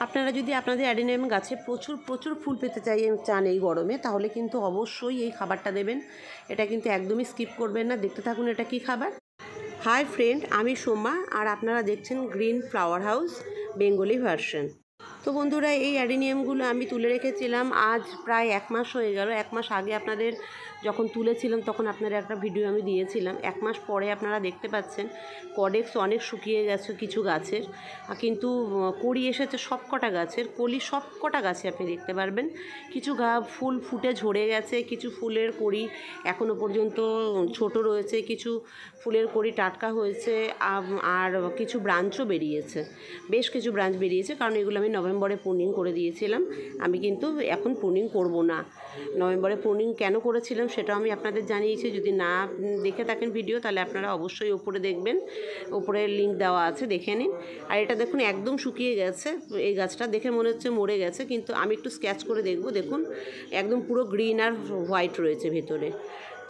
আপনারা যদি আপনাদের অ্যাডিনিয়াম গাছে প্রচুর ফুল পেতে চান এই গরমে, তাহলে কিন্তু অবশ্যই এই খাবারটা দেবেন। এটা কিন্তু একদমই স্কিপ করবেন না। দেখতে থাকুন এটা কী খাবার। হাই ফ্রেন্ড, আমি সোমা, আর আপনারা দেখছেন green flower house Bengali version. তো বন্ধুরা, এই অ্যাডিনিয়ামগুলো আমি তুলে রেখেছিলাম আজ প্রায় 1 মাস হয়ে গেল। 1 মাস আগে আপনাদের যখন তুলেছিলাম তখন আপনাদের একটা ভিডিও আমি দিয়েছিলাম। 1 মাস পরে আপনারা দেখতে পাচ্ছেন কডেক্স অনেক শুকিয়ে গেছে কিছু গাছের, কিন্তু কড়ি এসেছে সব কটা গাছের, কলি সব কটা গাছে আপনি দেখতে পারবেন। কিছু ফুল ফুটে ঝরে গেছে, কিছু ফুলের কড়ি এখনও পর্যন্ত ছোট রয়েছে, কিছু ফুলের কড়ি টাটকা হয়েছে, আর কিছু ব্রাঞ্চও বেরিয়েছে, বেশ কিছু ব্রাঞ্চ বেরিয়েছে। কারণ এগুলো আমি নভেম্বরে প্রুনিং করে দিয়েছিলাম। আমি কিন্তু এখন প্রুনিং করব না। নভেম্বরে প্রুনিং কেন করেছিলাম সেটাও আমি আপনাদের জানিয়েছি। যদি না দেখে থাকেন ভিডিও, তাহলে আপনারা অবশ্যই ওপরে দেখবেন, ওপরে লিঙ্ক দেওয়া আছে, দেখে নিন। আর এটা দেখুন একদম শুকিয়ে গেছে। এই গাছটা দেখে মনে হচ্ছে মরে গেছে, কিন্তু আমি একটু স্ক্যাচ করে দেখব। দেখুন একদম পুরো গ্রিন আর হোয়াইট রয়েছে ভেতরে।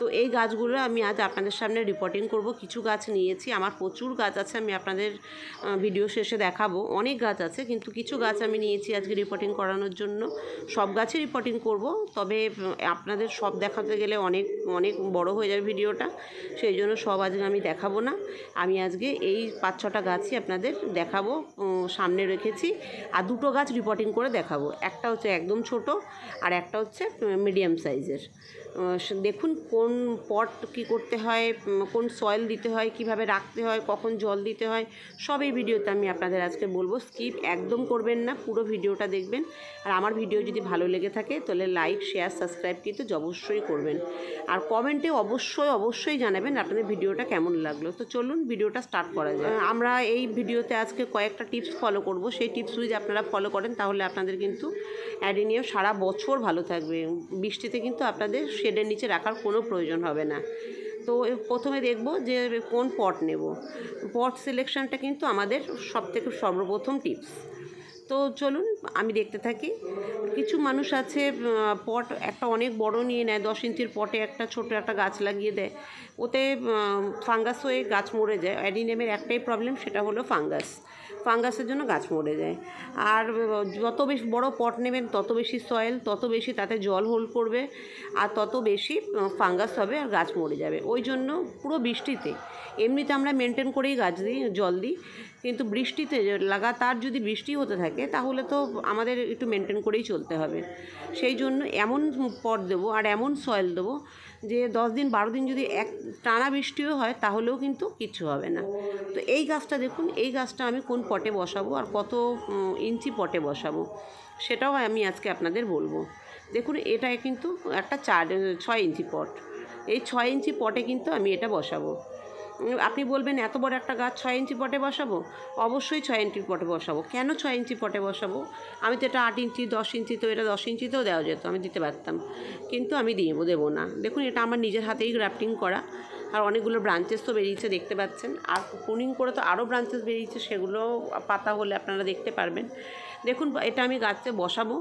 তো এই গাছগুলো আমি আজ আপনাদের সামনে রিপোর্টিং করব। কিছু গাছ নিয়েছি, আমার প্রচুর গাছ আছে, আমি আপনাদের ভিডিও শেষে দেখাবো। অনেক গাছ আছে, কিন্তু কিছু গাছ আমি নিয়েছি আজকে রিপোর্টিং করানোর জন্য। সব গাছে রিপোর্টিং করব, তবে আপনাদের সব দেখাতে গেলে অনেক বড় হয়ে যাবে ভিডিওটা, সেই জন্য সব আজকে আমি দেখাবো না। আমি আজকে এই 5-6টা গাছই আপনাদের দেখাবো, সামনে রেখেছি। আর 2টো গাছ রিপোর্টিং করে দেখাবো। একটা হচ্ছে একদম ছোট, আর একটা হচ্ছে মিডিয়াম সাইজের। দেখুন কোন পট কী করতে হয়, কোন সয়েল দিতে হয়, কিভাবে রাখতে হয়, কখন জল দিতে হয়, সব এই ভিডিওতে আমি আপনাদের আজকে বলবো। স্কিপ একদম করবেন না, পুরো ভিডিওটা দেখবেন। আর আমার ভিডিও যদি ভালো লেগে থাকে তাহলে লাইক, শেয়ার, সাবস্ক্রাইব কিন্তু অবশ্যই করবেন। আর কমেন্টে অবশ্যই জানাবেন আপনাদের ভিডিওটা কেমন লাগলো। তো চলুন ভিডিওটা স্টার্ট করা যায়। আমরা এই ভিডিওতে আজকে কয়েকটা টিপস ফলো করব। সেই টিপস যদি আপনারা ফলো করেন তাহলে আপনাদের কিন্তু অ্যাডিনিয়াম সারা বছর ভালো থাকবে। বৃষ্টিতে কিন্তু আপনাদের শেডের নিচে রাখার কোনো প্রয়োজন হবে না। তো প্রথমে দেখব যে কোন পট নেব। পট সিলেকশনটা কিন্তু আমাদের সবথেকে সর্বপ্রথম টিপস। তো চলুন আমি দেখতে থাকি। কিছু মানুষ আছে পট একটা অনেক বড় নিয়ে নেয়, 10 ইঞ্চির পটে একটা ছোট একটা গাছ লাগিয়ে দেয়। ওতে ফাঙ্গাস হয়ে গাছ মরে যায়। অ্যাডিনিয়ামের একটাই প্রবলেম, সেটা হলো ফাঙ্গাসের জন্য গাছ মরে যায়। আর যত বেশি বড় পট নেবেন তত বেশি সয়েল, তত বেশি তাতে জল হোল্ড করবে, আর তত বেশি ফাঙ্গাস হবে আর গাছ মরে যাবে। ওই জন্য পুরো বৃষ্টিতে, এমনিতে আমরা মেনটেন করেই গাছ দিই, জল দিই, কিন্তু বৃষ্টিতে লাগাতার যদি বৃষ্টি হতে থাকে তাহলে তো আমাদের একটু মেনটেন করেই চলতে হবে। সেই জন্য এমন পট দেবো আর এমন সয়েল দেবো যে 10 দিন 12 দিন যদি এক টানা বৃষ্টিও হয় তাহলেও কিন্তু কিচ্ছু হবে না। তো এই গাছটা দেখুন, এই গাছটা আমি কোন পটে বসাবো আর কত ইঞ্চি পটে বসাবো সেটাও আমি আজকে আপনাদের বলবো। দেখুন এটা কিন্তু একটা 6 ইঞ্চি পট। এই 6 ইঞ্চি পটে কিন্তু আমি এটা বসাবো। আপনি বলবেন এত বড় একটা গাছ 6 ইঞ্চি পটে বসাবো? অবশ্যই 6 ইঞ্চি পটে বসাবো। কেন 6 ইঞ্চি পটে বসাবো? আমি তো এটা 8 ইঞ্চি 10 ইঞ্চি, তো এটা 10 ইঞ্চিতেও দেওয়া যেত, আমি দিতে পারতাম, কিন্তু আমি দেবো না। দেখুন এটা আমার নিজের হাতেই গ্রাফটিং করা, আর অনেকগুলো ব্রাঞ্চেস তো বেরিয়েছে দেখতে পাচ্ছেন। আর প্রুনিং করে তো আরও ব্রাঞ্চেস বেরিয়েছে, সেগুলো পাতা হলে আপনারা দেখতে পারবেন। দেখুন এটা আমি গাছে বসাবো।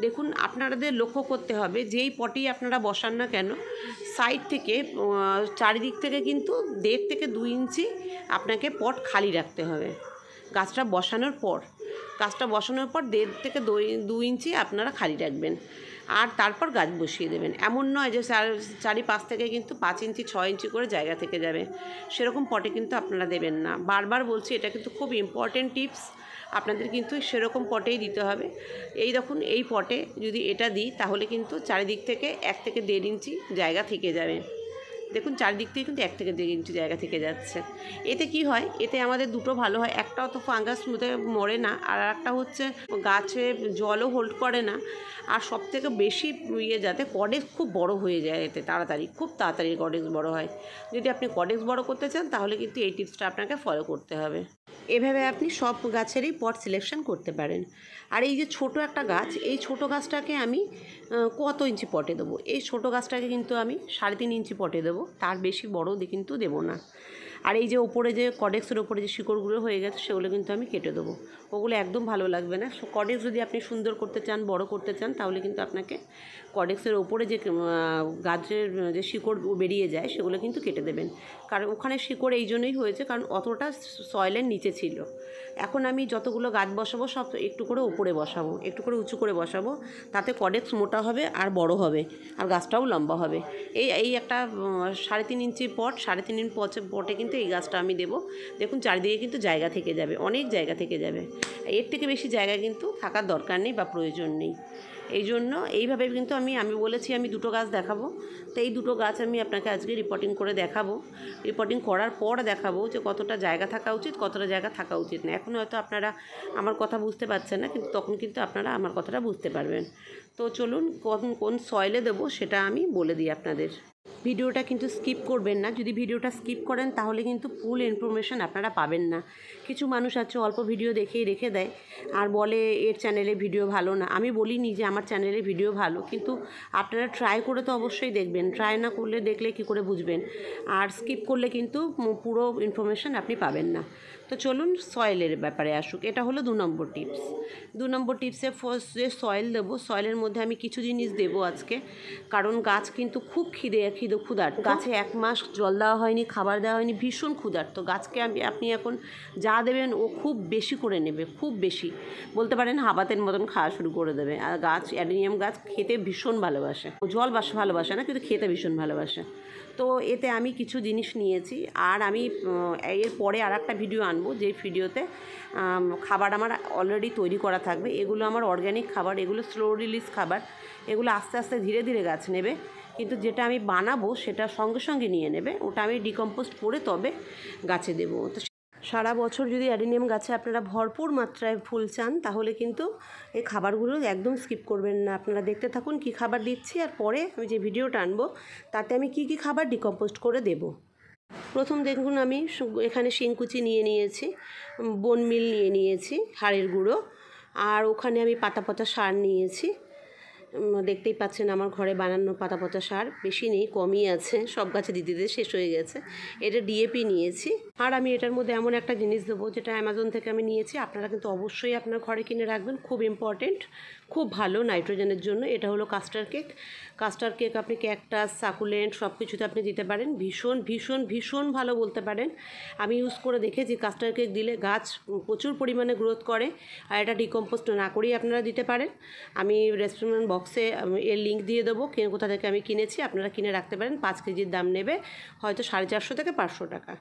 দেখুন আপনাদের লক্ষ্য করতে হবে, যেই পটেই আপনারা বসান না কেন, সাইড থেকে চারিদিক থেকে কিন্তু 1.5 থেকে 2 ইঞ্চি আপনাকে পট খালি রাখতে হবে। গাছটা বসানোর পর 1.5 থেকে 2 ইঞ্চি আপনারা খালি রাখবেন, আর তারপর গাছ বসিয়ে দেবেন। এমন নয় যে চারিপাশ থেকে কিন্তু 5 ইঞ্চি 6 ইঞ্চি করে জায়গা থেকে যাবে, সেরকম পটে কিন্তু আপনারা দেবেন না। বারবার বলছি, এটা কিন্তু খুব ইম্পর্টেন্ট টিপস, আপনাদের কিন্তু সেরকম পটেই দিতে হবে। এই দেখুন এই পটে যদি এটা দিই তাহলে কিন্তু চারিদিক থেকে 1 থেকে 1.5 ইঞ্চি জায়গা থেকে যাবে। দেখুন চারিদিক থেকে কিন্তু 1 থেকে 1.5 ইঞ্চি জায়গা থেকে যাচ্ছে। এতে কি হয়, এতে আমাদের দুটো ভালো হয়। একটাও তো ফাঙ্গাস মরে না, আর একটা হচ্ছে গাছে জলও হোল্ড করে না। আর সবথেকে বেশি যাতে কডেক্স খুব বড় হয়ে যায়, এতে খুব তাড়াতাড়ি কডেক্স বড় হয়। যদি আপনি কডেক্স বড় করতে চান তাহলে কিন্তু এই টিপসটা আপনাকে ফলো করতে হবে। এভাবে আপনি সব গাছেরই পট সিলেকশন করতে পারেন। আর এই যে ছোট একটা গাছ, এই ছোট গাছটাকে আমি কত ইঞ্চি পটে দেবো? এই ছোট গাছটাকে কিন্তু আমি 3.5 ইঞ্চি পটে দেবো, তার বেশি বড় কিন্তু দেবো না। আর এই যে ওপরে যে কডেক্সের ওপরে যে শিকড়গুলো হয়ে গেছে সেগুলো কিন্তু আমি কেটে দেবো। ওগুলো একদম ভালো লাগবে না। কডেক্স যদি আপনি সুন্দর করতে চান, বড় করতে চান, তাহলে কিন্তু আপনাকে কডেক্সের ওপরে যে গাছের যে শিকড় বেরিয়ে যায় সেগুলো কিন্তু কেটে দেবেন। কারণ ওখানে শিকড় এই জন্যই হয়েছে কারণ অতটা সয়েলের নিচে ছিল। এখন আমি যতগুলো গাছ বসাবো সব একটু করে উপরে বসাবো, একটু করে উঁচু করে বসাবো, তাতে কডেক্স মোটা হবে আর বড় হবে আর গাছটাও লম্বা হবে। এই একটা 3.5 ইঞ্চি পট, 3.5 ইঞ্চি পটে কিন্তু এই গাছটা আমি দেবো। দেখুন চারিদিকে কিন্তু জায়গা থেকে যাবে, অনেক জায়গা থেকে যাবে। এর থেকে বেশি জায়গা কিন্তু থাকার দরকার নেই বা প্রয়োজন নেই। এই জন্য এইভাবে কিন্তু আমি বলেছি আমি দুটো গাছ দেখাবো। তো এই দুটো গাছ আমি আপনাকে আজকে রিপোর্টিং করে দেখাবো। রিপোর্টিং করার পর দেখাবো যে কতটা জায়গা থাকা উচিত, কতটা জায়গা থাকা উচিত না। এখন হয়তো আপনারা আমার কথা বুঝতে পারছেন না, কিন্তু তখন কিন্তু আপনারা আমার কথাটা বুঝতে পারবেন। তো চলুন কোন সয়েলে দেবো সেটা আমি বলে দিই আপনাদের। ভিডিওটা কিন্তু স্কিপ করবেন না। যদি ভিডিওটা স্কিপ করেন তাহলে কিন্তু ফুল ইনফরমেশান আপনারা পাবেন না। কিছু মানুষ আছে অল্প ভিডিও দেখেই রেখে দেয় আর বলে এর চ্যানেলে ভিডিও ভালো না। আমি বলিনি যে আমার চ্যানেলে ভিডিও ভালো, কিন্তু আপনারা ট্রাই করে তো অবশ্যই দেখবেন। ট্রাই না করলে দেখলে কি করে বুঝবেন? আর স্কিপ করলে কিন্তু পুরো ইনফরমেশান আপনি পাবেন না। তো চলুন সয়েলের ব্যাপারে আসুক। এটা হলো 2 নম্বর টিপস। 2 নম্বর টিপসে ফার্স্ট যে সয়েল দেবো, সয়েলের মধ্যে আমি কিছু জিনিস দেবো আজকে। কারণ গাছ কিন্তু খুব ক্ষুধার্ত। গাছে 1 মাস জল দেওয়া হয়নি, খাবার দেওয়া হয়নি, ভীষণ ক্ষুধার্ত। গাছকে আপনি এখন যা দেবেন ও খুব বেশি করে নেবে, খুব বেশি বলতে পারেন হাবাতের মতন খাওয়া শুরু করে দেবে। আর গাছ, অ্যাডেনিয়াম গাছ খেতে ভীষণ ভালোবাসে। জল ভালোবাসে না, কিন্তু খেতে ভীষণ ভালোবাসে। তো এতে আমি কিছু জিনিস নিয়েছি। আর আমি এর পরে আর একটা ভিডিও আনবো, যে ভিডিওতে খাবার আমার অলরেডি তৈরি করা থাকবে। এগুলো আমার অর্গ্যানিক খাবার, এগুলো স্লো রিলিজ খাবার। এগুলো আস্তে আস্তে ধীরে ধীরে গাছ নেবে, কিন্তু যেটা আমি বানাবো সেটা সঙ্গে সঙ্গে নিয়ে নেবে। ওটা আমি ডিকম্পোস্ট করে তবে গাছে দেবো। তো সারা বছর যদি অ্যাডেনিয়াম গাছে আপনারা ভরপুর মাত্রায় ফুল চান, তাহলে কিন্তু এই খাবারগুলো একদম স্কিপ করবেন না। আপনারা দেখতে থাকুন কি খাবার দিচ্ছি, আর পরে আমি যে ভিডিওটা আনবো তাতে আমি কি কি খাবার ডিকম্পোস্ট করে দেব। প্রথম দেখুন আমি এখানে শিংকুচি নিয়ে নিয়েছি, বোন মিল নিয়ে নিয়েছি, হাড়ের গুঁড়ো, আর ওখানে আমি পাতা পচা সার নিয়েছি। দেখতেই পাচ্ছেন আমার ঘরে বানানো পাতা পচা সার, বেশি নেই, কমই আছে, সব গাছে দিতে দিতে শেষ হয়ে গেছে। এটা ডিএপি নিয়েছি। আর আমি এটার মধ্যে এমন একটা জিনিস দেবো যেটা অ্যামাজন থেকে আমি নিয়েছি, আপনারা কিন্তু অবশ্যই আপনার ঘরে কিনে রাখবেন, খুব ইম্পর্টেন্ট, খুব ভালো নাইট্রোজেনের জন্য। এটা হলো কাস্টার কেক। কাস্টার কেক আপনি ক্যাকটাস, সাকুলেন্ট সব কিছুতে আপনি দিতে পারেন, ভীষণ ভীষণ ভীষণ ভালো বলতে পারেন। আমি ইউজ করে দেখেছি কাস্টার কেক দিলে গাছ প্রচুর পরিমাণে গ্রোথ করে। আর এটা ডিকম্পোস্ট না করেই আপনারা দিতে পারেন। আমি রেস্টুরেন্ট বক্সে এর লিঙ্ক দিয়ে দেবো, কোথা থেকে আমি কিনেছি, আপনারা কিনে রাখতে পারেন। 5 কেজির দাম নেবে হয়তো 450 থেকে 500 টাকা।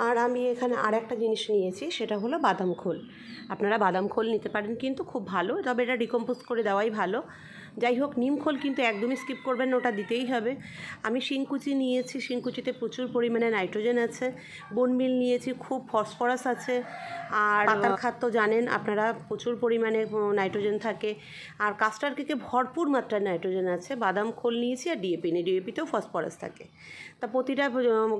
আর আমি এখানে আর একটা জিনিস নিয়েছি, সেটা হলো বাদাম খোল। আপনারা বাদাম খোল নিতে পারেন, কিন্তু খুব ভালো, তবে এটা ডিকম্পোজ করে দেওয়াই ভালো। যাই হোক, নিম খোল কিন্তু একদমই স্কিপ করবেন না, ওটা দিতেই হবে। আমি শিংকুচি নিয়েছি, শিংকুচিতে প্রচুর পরিমাণে নাইট্রোজেন আছে। বোনমিল নিয়েছি, খুব ফসফরাস আছে। আর পাতার খাদ্য জানেন আপনারা, প্রচুর পরিমাণে নাইট্রোজেন থাকে। আর কাস্টার কেকে ভরপুর মাত্রায় নাইট্রোজেন আছে। বাদাম খোল নিয়েছি আর ডিএপি নিয়ে, ডিএপিতেও ফসফরাস থাকে। তা প্রতিটা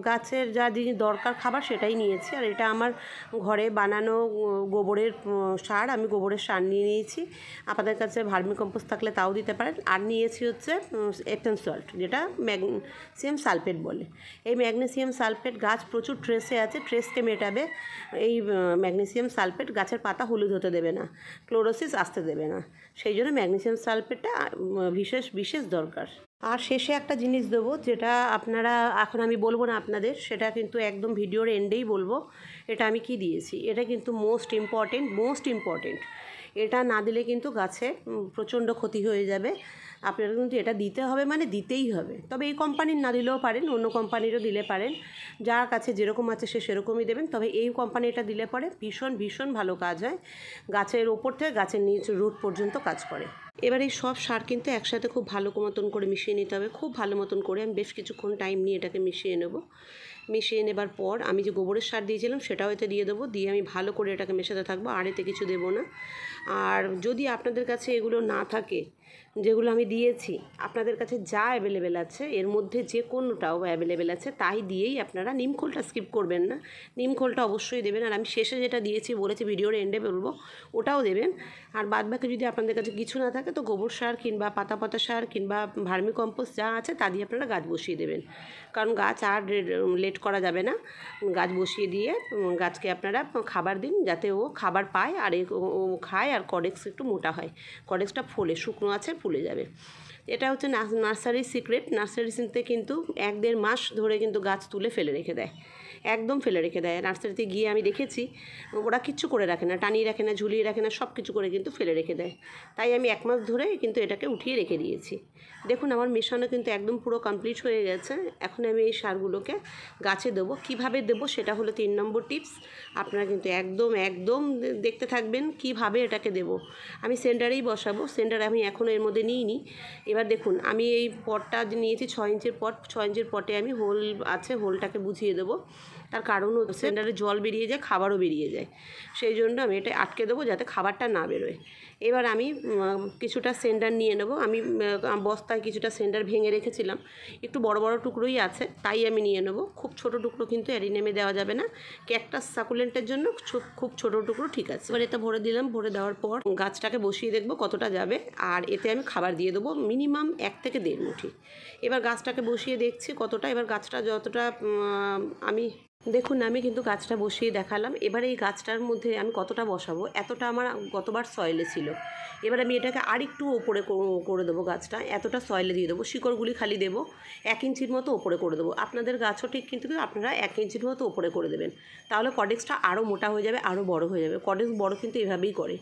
গাছের যা জিনিস দরকার খাবার সেটাই নিয়েছি। আর এটা আমার ঘরে বানানো গোবরের সার, আমি গোবরের সার নিয়ে নিয়েছি। আপনাদের কাছে ভার্মি কম্পোস্ট থাকলে তাও দিতে পারেন। আর নিয়েছি হচ্ছে এপসম সল্ট, যেটা ম্যাগনেসিয়াম সালফেট বলে। এই ম্যাগনেসিয়াম সালফেট গাছ প্রচুর ট্রেসে আছে, ট্রেসকে মেটাবে এই ম্যাগনেসিয়াম সালফেট। গাছের পাতা হলুদ হতে দেবে না, ক্লোরোসিস আসতে দেবে না, সেই জন্য ম্যাগনেসিয়াম সালফেটটা বিশেষ দরকার। আর শেষে একটা জিনিস দেবো, যেটা আপনারা এখন আমি বলবো না আপনাদের, সেটা কিন্তু একদম ভিডিওর এন্ডেই বলবো। এটা আমি কি দিয়েছি, এটা কিন্তু মোস্ট ইম্পর্টেন্ট। এটা না দিলে কিন্তু গাছে প্রচণ্ড ক্ষতি হয়ে যাবে। আপনারা কিন্তু এটা দিতে হবে, মানে দিতেই হবে। তবে এই কোম্পানির না দিলেও পারেন, অন্য কোম্পানিরও দিলে পারেন। যার কাছে যেরকম আছে সে সেরকমই দেবেন। তবে এই কোম্পানিটা দিলে পরে ভীষণ ভালো কাজ হয়, গাছের ওপর থেকে গাছের নিচ রুট পর্যন্ত কাজ করে। এবার এই সব সার কিন্তু একসাথে খুব ভালো মতন করে মিশিয়ে নিতে হবে, খুব ভালো মতন করে। আমি বেশ কিছুক্ষণ টাইম নিয়ে এটাকে মিশিয়ে নেব। মিশিয়ে নেবার পর আমি যে গোবরের সার দিয়েছিলাম সেটাও এতে দিয়ে দেবো, দিয়ে আমি ভালো করে এটাকে মেশাতে থাকবো, আর এতে কিছু দেবো না। আর যদি আপনাদের কাছে এগুলো না থাকে, যেগুলো আমি দিয়েছি, আপনাদের কাছে যা অ্যাভেলেবেল আছে এর মধ্যে যে কোনোটাও অ্যাভেলেবেল আছে তাই দিয়েই আপনারা, নিমখোলটা স্কিপ করবেন না, নিমখোলটা অবশ্যই দেবেন। আর আমি শেষে যেটা দিয়েছি বলেছি ভিডিওর এন্ডে বলবো, ওটাও দেবেন। আর বাদবাকি যদি আপনাদের কাছে কিছু না থাকে তো গোবর সার কিংবা পাতা সার কিংবা ভার্মি কম্পোস্ট যা আছে তা দিয়ে আপনারা গাছ বসিয়ে দেবেন। কারণ গাছ আর লেট ওয়েট করা যাবে না, গাছ বসিয়ে দিয়ে গাছকে আপনারা খাবার দিন যাতে ও খাবার পায় আর ও খায় আর কডেক্স একটু মোটা হয়, কডেক্সটা ফোলে, শুকনো আছে ফুলে যাবে। এটা হচ্ছে নার্সারির সিক্রেট। নার্সারিতে কিন্তু 1-1.5 মাস ধরে কিন্তু গাছ তুলে ফেলে রেখে দেয়, একদম ফেলে রেখে দেয়। নার্সারিতে গিয়ে আমি দেখেছি ওরা কিচ্ছু করে রাখে না, টানিয়ে রাখে না, ঝুলিয়ে রাখে না, সব কিছু করে কিন্তু ফেলে রেখে দেয়। তাই আমি 1 মাস ধরে কিন্তু এটাকে উঠিয়ে রেখে দিয়েছি। দেখুন আমার মেশানো কিন্তু একদম পুরো কমপ্লিট হয়ে গেছে। এখন আমি এই সারগুলোকে গাছে দেবো। কিভাবে দেবো সেটা হলো 3 নম্বর টিপস। আপনারা কিন্তু একদম দেখতে থাকবেন কিভাবে এটাকে দেবো। আমি সেন্টারেই বসাবো, সেন্টার আমি এখনও এর মধ্যে নিইনি। এবার দেখুন আমি এই পটটা নিয়েছি 6 ইঞ্চির পট, 6 ইঞ্চির পটে আমি হোল আছে, হোলটাকে বুঝিয়ে দেবো। তার কারণ হচ্ছে সেন্টারে জল বেরিয়ে যায়, খাবারও বেরিয়ে যায়, সেই জন্য আমি এটা আটকে দেবো যাতে খাবারটা না বেরোয়। এবার আমি কিছুটা সেন্টার নিয়ে নেব। আমি বস্তায় কিছুটা সেন্টার ভেঙে রেখেছিলাম, একটু বড় টুকরোই আছে, তাই আমি নিয়ে নেব। খুব ছোট টুকরো কিন্তু অ্যাডিনিয়ামে দেওয়া যাবে না, ক্যাকটাস সাকুলেন্টের জন্য খুব ছোট টুকরো ঠিক আছে। এবার এটা ভরে দিলাম, ভরে দেওয়ার পর গাছটাকে বসিয়ে দেখব কতটা যাবে, আর এতে আমি খাবার দিয়ে দেবো মিনিমাম 1 থেকে 1.5 মুঠি। এবার গাছটাকে বসিয়ে দেখছি কতটা, এবার গাছটা যতটা আমি দেখুন আমি কিন্তু গাছটা বসিয়ে দেখালাম। এবার এই গাছটার মধ্যে আমি কতটা বসাবো, এতটা আমার গতবার সয়েলে ছিল। এবার আমি এটাকে আরেকটু ওপরে করে দেবো, গাছটা এতটা সয়েলে দিয়ে দেবো, শিকড়গুলি খালি দেবো 1 ইঞ্চির মতো ওপরে করে দেবো। আপনাদের গাছও ঠিক কিন্তু আপনারা 1 ইঞ্চির মতো ওপরে করে দেবেন, তাহলে কডেক্সটা আরও মোটা হয়ে যাবে, আরও বড় হয়ে যাবে। কডেক্স বড় কিন্তু এভাবেই করে।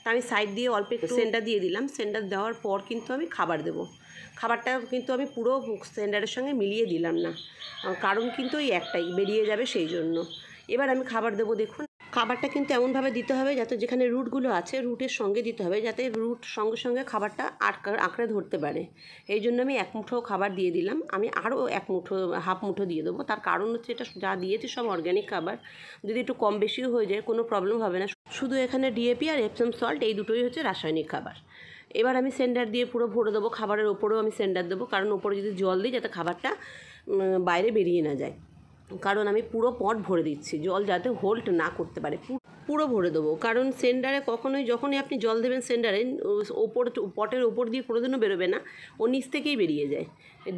তা আমি সাইড দিয়ে অল্প একটু সেন্টার দিয়ে দিলাম। সেন্টার দেওয়ার পর কিন্তু আমি খাবার দেবো। খাবারটা কিন্তু আমি পুরো সেন্টারের সঙ্গে মিলিয়ে দিলাম না, কারণ কিন্তু ওই একটাই বেরিয়ে যাবে সেই জন্য। এবার আমি খাবার দেবো। দেখুন খাবারটা কিন্তু এমনভাবে দিতে হবে যাতে যেখানে রুটগুলো আছে রুটের সঙ্গে দিতে হবে, যাতে রুট সঙ্গে খাবারটা আঁকড়ে ধরতে পারে। এই জন্য আমি 1 মুঠো খাবার দিয়ে দিলাম। আমি আরও 1 মুঠো, হাফ মুঠো দিয়ে দেবো। তার কারণ হচ্ছে এটা যা দিয়েছি সব অর্গ্যানিক খাবার, যদি একটু কম বেশিও হয়ে যায় কোনো প্রবলেম হবে না। শুধু এখানে ডিএপি আর এপসম সল্ট এই দুটোই হচ্ছে রাসায়নিক খাবার। এবার আমি সেন্টার দিয়ে পুরো ভরে দেবো। খাবারের ওপরেও আমি সেন্টার দেবো, কারণ ওপরে যদি জল দিই যাতে খাবারটা বাইরে বেরিয়ে না যায়, কারণ আমি পুরো পট ভরে দিচ্ছি, জল যাতে হোল্ড না করতে পারে। পুরো ভরে দেবো, কারণ সেন্টারে কখনোই যখনই আপনি জল দেবেন সেন্টারে ওপর পটের ওপর দিয়ে কোনোদিনও বেরোবে না, ও নিচ থেকেই বেরিয়ে যায়।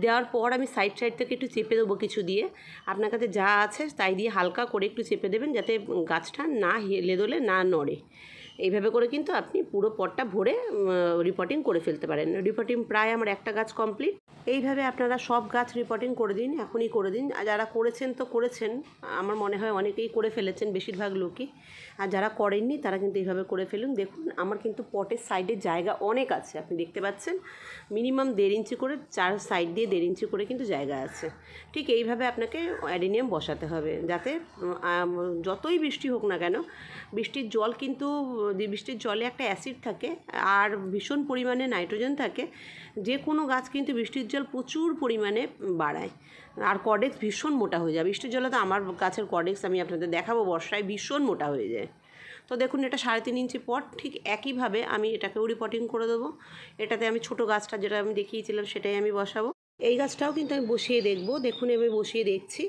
দেওয়ার পর আমি সাইড থেকে একটু চেপে দেবো কিছু দিয়ে। আপনার কাছে যা আছে তাই দিয়ে হালকা করে একটু চেপে দেবেন যাতে গাছটা না হেলে দোলে, না নড়ে। এইভাবে করে কিন্তু আপনি পুরো পটটা ভরে রিপোর্টিং করে ফেলতে পারেন। রিপোর্টিং প্রায় আমার একটা গাছ কমপ্লিট। এইভাবে আপনারা সব গাছ রিপোর্টিং করে দিন, এখনই করে দিন। আর যারা করেছেন তো করেছেন, আমার মনে হয় অনেকেই করে ফেলেছেন, বেশিরভাগ লোকই। আর যারা করেননি তারা কিন্তু এইভাবে করে ফেলুন। দেখুন আমার কিন্তু পটের সাইডের জায়গা অনেক আছে, আপনি দেখতে পাচ্ছেন মিনিমাম 1.5 ইঞ্চি করে, 4 সাইড দিয়ে 1.5 ইঞ্চি করে কিন্তু জায়গা আছে। ঠিক এইভাবে আপনাকে অ্যাডিনিয়াম বসাতে হবে, যাতে যতই বৃষ্টি হোক না কেন, বৃষ্টির জল কিন্তু বৃষ্টির জলে একটা অ্যাসিড থাকে আর ভীষণ পরিমাণে নাইট্রোজেন থাকে। যে কোনো গাছ কিন্তু বৃষ্টির জল প্রচুর পরিমাণে বাড়ায়, আর কডেক্স ভীষণ মোটা হয়ে যায় বৃষ্টির জলে। তো আমার গাছের কডেক্স আমি আপনাদের দেখাবো, বর্ষায় ভীষণ মোটা হয়ে যায়। তো দেখুন এটা 3.5 ইঞ্চি পট, ঠিক একইভাবে আমি এটাকেও রিপোর্টিং করে দেবো। এটাতে আমি ছোটো গাছটা যেটা আমি দেখিয়েছিলাম সেটাই আমি বসাবো। এই গাছটাও কিন্তু আমি বসিয়ে দেখব। দেখুন আমি বসিয়ে দেখছি,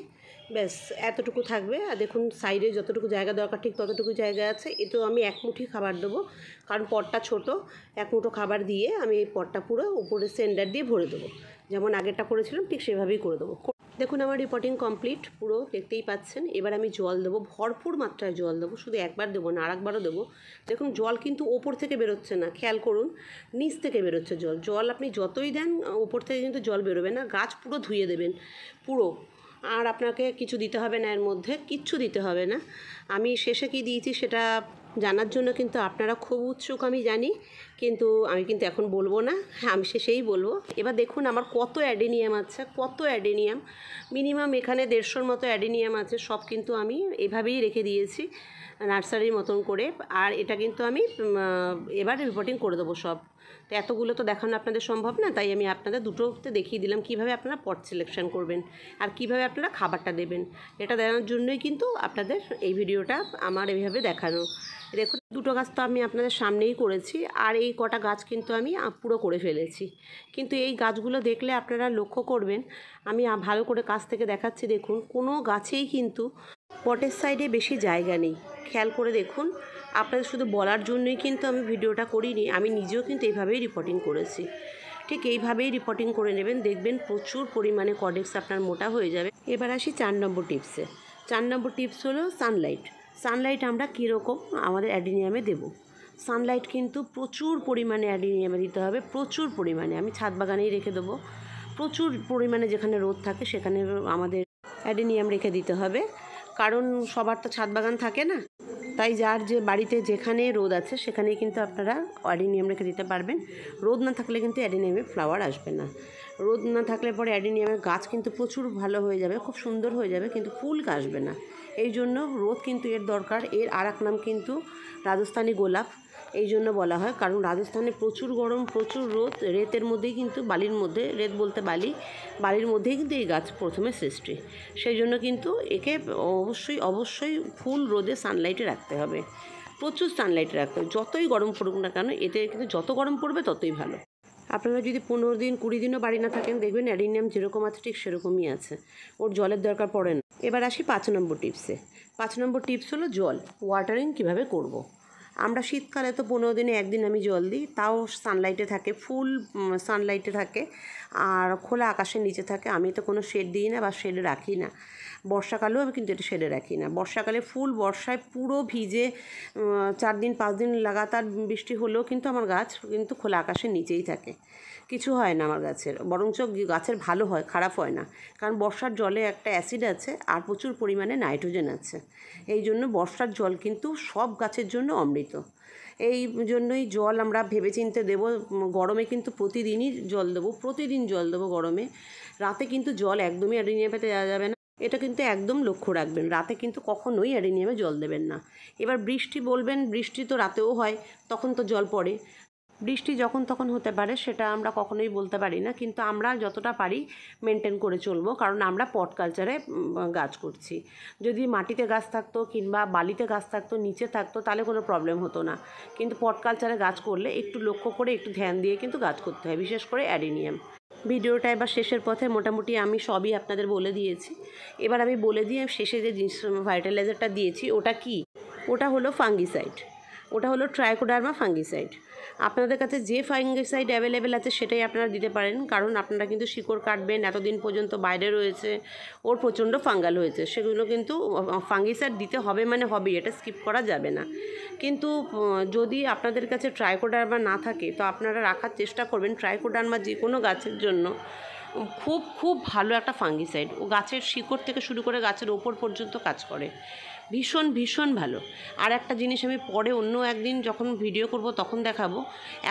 ব্যাস এতটুকু থাকবে। আর দেখুন সাইডে যতটুকু জায়গা দরকার ঠিক ততটুকু জায়গা আছে। এতেও আমি 1 মুঠি খাবার দেবো, কারণ পটটা ছোট। 1 মুঠো খাবার দিয়ে আমি এই পটটা পুরো উপরে সেন্টার দিয়ে ভরে দেবো, যেমন আগেরটা করেছিলাম ঠিক সেভাবেই করে দেবো। দেখুন আমার রিপোর্টিং কমপ্লিট, পুরো দেখতেই পাচ্ছেন। এবার আমি জল দেবো, ভরপুর মাত্রায় জল দেবো, শুধু একবার দেবো না, আরেকবারও দেবো। দেখুন জল কিন্তু ওপর থেকে বেরোচ্ছে না, খেয়াল করুন নিচ থেকে বেরোচ্ছে জল। জল আপনি যতই দেন ওপর থেকে কিন্তু জল বেরোবে না। গাছ পুরো ধুয়ে দেবেন পুরো, আর আপনাকে কিছু দিতে হবে না, এর মধ্যে কিচ্ছু দিতে হবে না। আমি শেষে কি দিয়েছি সেটা জানার জন্য কিন্তু আপনারা খুব উৎসুক আমি জানি, কিন্তু আমি কিন্তু এখন বলবো না, আমি শেষেই বলবো। এবার দেখুন আমার কত অ্যাডেনিয়াম আছে, কত অ্যাডেনিয়াম, মিনিমাম এখানে 150-র মতো অ্যাডেনিয়াম আছে। সব কিন্তু আমি এভাবেই রেখে দিয়েছি নার্সারির মতন করে। আর এটা কিন্তু আমি এবার রিপোর্টিং করে দেবো সব। তো এতগুলো তো দেখানো আপনাদের সম্ভব না, তাই আমি আপনাদের দুটোতে দেখিয়ে দিলাম কীভাবে আপনারা পট সিলেকশন করবেন আর কীভাবে আপনারা খাবারটা দেবেন। এটা দেখানোর জন্যই কিন্তু আপনাদের এই ভিডিওটা আমার এইভাবে দেখানো। দেখুন দুটো গাছ তো আমি আপনাদের সামনেই করেছি, আর এই কটা গাছ কিন্তু আমি পুরো করে ফেলেছি। কিন্তু এই গাছগুলো দেখলে আপনারা লক্ষ্য করবেন, আমি ভালো করে কাছ থেকে দেখাচ্ছি। দেখুন কোনো গাছেই কিন্তু পটের সাইডে বেশি জায়গা নেই, খেয়াল করে দেখুন। আপনাদের শুধু বলার জন্যই কিন্তু আমি ভিডিওটা করিনি, আমি নিজেও কিন্তু এইভাবেই রিপোর্টিং করেছি। ঠিক এইভাবেই রিপোর্টিং করে নেবেন, দেখবেন প্রচুর পরিমাণে কর্ডেক্স আপনার মোটা হয়ে যাবে। এবার আসি 4 নম্বর টিপসে। 4 নম্বর টিপস হলো সানলাইট। সানলাইট আমরা কীরকম আমাদের অ্যাডিনিয়ামে দেব। সানলাইট কিন্তু প্রচুর পরিমাণে অ্যাডিনিয়ামে দিতে হবে, প্রচুর পরিমাণে। আমি ছাদ বাগানেই রেখে দেবো, প্রচুর পরিমাণে যেখানে রোদ থাকে সেখানে আমাদের অ্যাডিনিয়াম রেখে দিতে হবে, কারণ সবার তো ছাদ বাগান থাকে না। তাই যার যে বাড়িতে যেখানে রোদ আছে সেখানেই কিন্তু আপনারা অ্যাডিনিয়াম রেখে দিতে পারবেন। রোদ না থাকলে কিন্তু অ্যাডিনিয়ামে ফ্লাওয়ার আসবে না। রোদ না থাকলে পরে অ্যাডিনিয়ামের গাছ কিন্তু প্রচুর ভালো হয়ে যাবে, খুব সুন্দর হয়ে যাবে, কিন্তু ফুল আসবে না। এই জন্য রোদ কিন্তু এর দরকার। এর আর এক নাম কিন্তু রাজস্থানি গোলাপ, এই জন্য বলা হয়, কারণ রাজস্থানে প্রচুর গরম, প্রচুর রোদ, রেতের মধ্যেই কিন্তু, বালির মধ্যে, রেত বলতে বালির মধ্যেই কিন্তু এই গাছ প্রথমে সৃষ্টি। সেই জন্য কিন্তু একে অবশ্যই ফুল রোদে সানলাইটে রাখতে হবে, প্রচুর সানলাইটে রাখতে হবে। যতই গরম পড়ুক না কেন, এতে কিন্তু যত গরম পড়বে ততই ভালো। আপনারা যদি 15 দিন 20 দিনও বাড়ি না থাকেন, দেখবেন অ্যাডিনিয়াম যেরকম আছে ঠিক সেরকমই আছে, ওর জলের দরকার পড়ে না। এবার আসি 5 নম্বর টিপসে। 5 নম্বর টিপস হলো জল ওয়াটারিং কীভাবে করব। আমরা শীতকালে তো 15 দিনে একদিন আমি জল দিই, তাও সানলাইটে থাকে, ফুল সানলাইটে থাকে আর খোলা আকাশের নিচে থাকে। আমি তো কোনো শেড দিই না বা শেডে রাখি না। বর্ষাকালেও আমি কিন্তু এটা শেডে রাখি না। বর্ষাকালে ফুল বর্ষায় পুরো ভিজে 4 দিন 5 দিন লাগাতার বৃষ্টি হলেও কিন্তু আমার গাছ কিন্তু খোলা আকাশের নিচেই থাকে, কিছু হয় না আমার গাছের, বরঞ্চ গাছের ভালো হয়, খারাপ হয় না। কারণ বর্ষার জলে একটা অ্যাসিড আছে আর প্রচুর পরিমাণে নাইট্রোজেন আছে। এই জন্য বর্ষার জল কিন্তু সব গাছের জন্য অমৃত। এই জন্যই জল আমরা ভেবেচিন্তে দেবো। গরমে কিন্তু প্রতিদিনই জল দেবো, প্রতিদিন জল দেবো গরমে। রাতে কিন্তু জল একদমই অ্যাডিনিয়ামে দেওয়া যাবে না, এটা কিন্তু একদম লক্ষ্য রাখবেন। রাতে কিন্তু কখনোই অ্যাডিনিয়ামে জল দেবেন না। এবার বৃষ্টি বলবেন, বৃষ্টি তো রাতেও হয়, তখন তো জল পড়ে। বৃষ্টি যখন তখন হতে পারে, সেটা আমরা কখনোই বলতে পারি না, কিন্তু আমরা যতটা পারি মেনটেন করে চলবো, কারণ আমরা পট কালচারে গাছ করছি। যদি মাটিতে গাছ থাকতো কিংবা বালিতে গাছ থাকতো, নিচে থাকতো, তাহলে কোনো প্রবলেম হতো না। কিন্তু পট কালচারে গাছ করলে একটু লক্ষ্য করে, একটু ধ্যান দিয়ে কিন্তু গাছ করতে হয়, বিশেষ করে অ্যাডিনিয়াম। ভিডিওটা এবার শেষের পথে, মোটামুটি আমি সবই আপনাদের বলে দিয়েছি। এবার আমি বলে দিয়ে শেষে যে জিনিস ফার্টিলাইজারটা দিয়েছি ওটা কি, ওটা হলো ফাঙ্গিসাইড, ওটা হলো ট্রাইকোডার্মা ফাঙ্গিসাইড। আপনাদের কাছে যে ফাঙ্গিসাইড অ্যাভেলেবেল আছে সেটাই আপনারা দিতে পারেন, কারণ আপনারা কিন্তু শিকড় কাটবেন, এতদিন পর্যন্ত বাইরে রয়েছে, ওর প্রচণ্ড ফাঙ্গাল হয়েছে, সেগুলো কিন্তু ফাঙ্গিসাইড দিতে হবে, মানে হবেই, এটা স্কিপ করা যাবে না। কিন্তু যদি আপনাদের কাছে ট্রাইকোডার্মা না থাকে, তো আপনারা রাখার চেষ্টা করবেন। ট্রাইকোডার্মা যে কোনো গাছের জন্য খুব ভালো একটা ফাঙ্গিসাইড। ও গাছের শিকড় থেকে শুরু করে গাছের ওপর পর্যন্ত কাজ করে, ভীষণ ভালো। আর একটা জিনিস আমি পরে অন্য একদিন যখন ভিডিও করব তখন দেখাবো,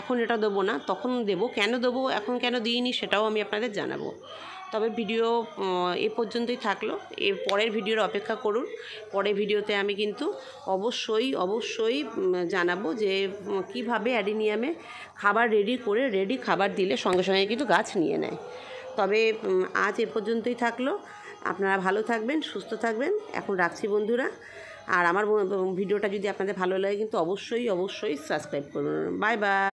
এখন এটা দেবো না, তখন দেবো। কেন দেবো, এখন কেন দিইনি সেটাও আমি আপনাদের জানাবো। তবে ভিডিও এ পর্যন্তই থাকলো, এর পরের ভিডিওর অপেক্ষা করুন। পরের ভিডিওতে আমি কিন্তু অবশ্যই জানাবো যে কিভাবে অ্যাডিনিয়ামে খাবার রেডি খাবার দিলে সঙ্গে সঙ্গে কিন্তু গাছ নিয়ে নেয়। তবে আজ এ পর্যন্তই থাকলো। আপনারা ভালো থাকবেন, সুস্থ থাকবেন। এখন রাখছি বন্ধুরা। আর আমার ভিডিওটা যদি আপনাদের ভালো লাগে কিন্তু অবশ্যই সাবস্ক্রাইব করবেন। Bye bye.